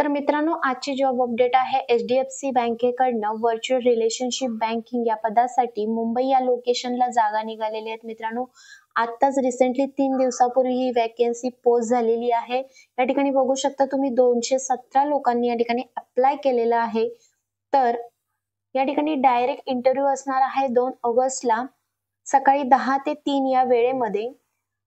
तर मित्रांनो, आजची जॉब अपडेट आहे HDFC बँकेकडनं व्हर्च्युअल रिलेशनशिप बँकिंग या पदासाठी मुंबई या लोकेशनला जागा निघालेल्या आहेत. मित्रांनो, आत्ताच रिसेंटली 3 दिवसापूर्वी ही वॅकन्सी पोस्ट झालेली आहे. या ठिकाणी बघू शकता तुम्ही 217 लोकांनी या ठिकाणी अप्लाय केलेला आहे. तर या ठिकाणी डायरेक्ट इंटरव्ह्यू असणार आहे 2 ऑगस्टला सकाळी 10 ते 3 या वेळेमध्ये.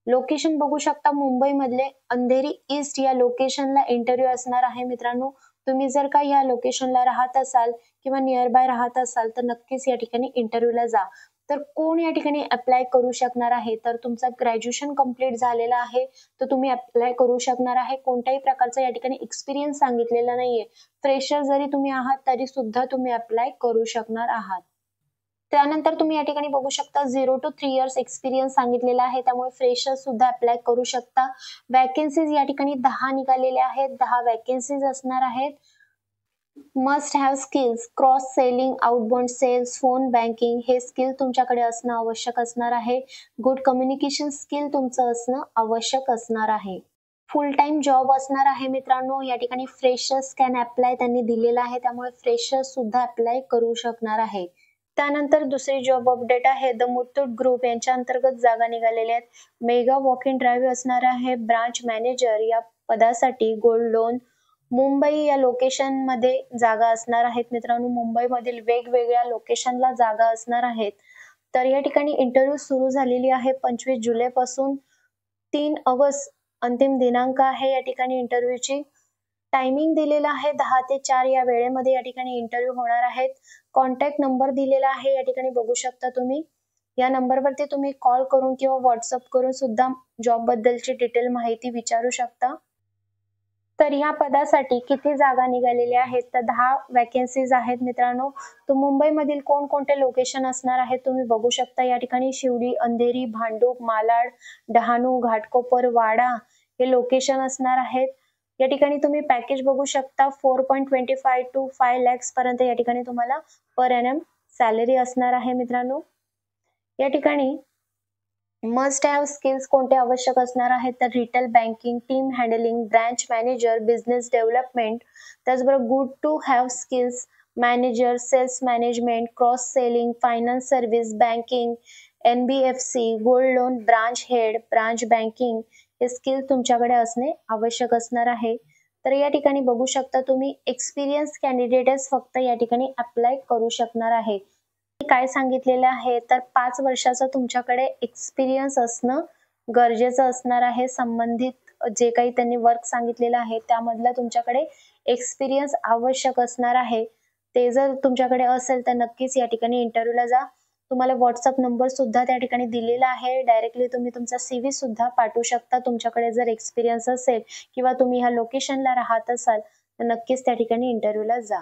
लोकेशन बघू शकता मुंबई मधले अंधेरी ईस्ट या लोकेशनला इंटरव्ह्यू असणार आहे. मित्रांनो, तुम्ही जर का या लोकेशनला राहत असाल किंवा नियर बाय राहत असाल तर नक्कीच या ठिकाणी इंटरव्ह्यूला जा. तर कोण या ठिकाणी अप्लाय करू शकणार आहे, तर तुमचं ग्रॅज्युएशन कंप्लीट झालेलं आहे तर तुम्ही अप्लाय करू शकणार आहे. कोणत्याही प्रकारचा या ठिकाणी एक्सपिरियन्स सांगितलेला नाहीये. फ्रेशर जरी तुम्ही आहात तरी सुद्धा तुम्ही अप्लाय करू शकणार आहात. त्यानंतर तुम्ही या ठिकाणी बघू शकता 0 to 3 इयर्स एक्सपिरियन्स सांगितलेला आहे, त्यामुळे फ्रेशर सुद्धा अप्लाय करू शकता. वॅकन्सीज या ठिकाणी 10 निघालेल्या आहेत. 10 वॅकन्सीज असणार आहेत. Must have skills cross selling, outbound sales, phone banking हे स्किल तुमच्याकडे असणं आवश्यक असणार आहे. गुड कम्युनिकेशन स्किल तुमचं असणं आवश्यक असणार आहे. फुल टाइम जॉब असणार आहे. मित्रांनो, या ठिकाणी फ्रेशर्स कॅन अप्लाय त्यांनी दिलेला आहे, त्यामुळे फ्रेशर्स सुद्धा अप्लाय करू शकणार आहे. त्यानंतर दुसरी जॉब अपडेट आहे द मुथूट ग्रुप यांच्या अंतर्गत जागा निघालेल्या आहेत. मेगा वॉक इन ड्राईव्ह असणार आहे. ब्रांच मॅनेजर या पदासाठी गोल्ड लोन मुंबई या लोकेशन मध्ये जागा असणार आहेत. मित्रांनो, मुंबईमधील वेगवेगळ्या लोकेशनला जागा असणार आहेत. तर या ठिकाणी इंटरव्ह्यू सुरू झालेली आहे 25 जुलै पासून 3 ऑगस्ट अंतिम दिनांक आहे. या ठिकाणी इंटरव्ह्यूची टायमिंग दिलेला आहे 10 ते 4 या वेळेमध्ये या ठिकाणी इंटरव्ह्यू होणार आहेत. कॉन्टॅक्ट नंबर दिलेला आहे, या ठिकाणी बघू शकता तुम्ही. या नंबरवरती तुम्ही कॉल करून किंवा व्हॉट्सअप करून सुद्धा जॉब बद्दलची डिटेल माहिती विचारू शकता. तर या पदासाठी किती जागा निघालेल्या आहेत, तर 10 वॅकन्सीज आहेत. मित्रांनो, तो मुंबईमधील कोणकोणते लोकेशन असणार आहेत तुम्ही बघू शकता. या ठिकाणी शिवडी, अंधेरी, भांडूप, मालाड, डहाणू, घाटकोपर, वाडा हे लोकेशन असणार आहेत. या ठिकाणी तुम्ही पॅकेज बघू शकता 4.25 to 5 lakhs पर्यंत या ठिकाणी तुम्हाला पर एनम सॅलरी असणार आहे. मित्रांनो, या ठिकाणी मस्ट हॅव स्किल्स कोणते आवश्यक असणार आहेत, तर retail banking, team handling, branch manager, business development, त्याचबरोबर good to have skills manager, sales management, cross selling, finance service, banking, NBFC, gold loan, branch head, branch banking हे स्किल तुमच्याकडे असणे आवश्यक असणार आहे. तर या ठिकाणी बघू शकता तुम्ही एक्सपिरियन्स कॅन्डिडेट्स फक्त या ठिकाणी अप्लाय करू शकणार आहे. काय सांगितलेलं आहे, तर 5 वर्षाचा तुमच्याकडे एक्सपिरियन्स असणं गरजेचं असणार आहे. संबंधित जे काही त्यांनी वर्क सांगितलेलं आहे त्यामधला तुमच्याकडे एक्सपिरियन्स आवश्यक असणार आहे. ते जर तुमच्याकडे असेल तर नक्कीच या ठिकाणी इंटरव्ह्यूला जा. तुम्हाला व्हॉट्सअप नंबर सुद्धा त्या ठिकाणी दिलेला आहे. डायरेक्टली तुम्ही तुमचा CV सुद्धा पाठवू शकता. तुमच्याकडे जर एक्सपिरियन्स असेल किंवा तुम्ही ह्या लोकेशनला राहत असाल तर नक्कीच त्या ठिकाणी इंटरव्ह्यूला जा.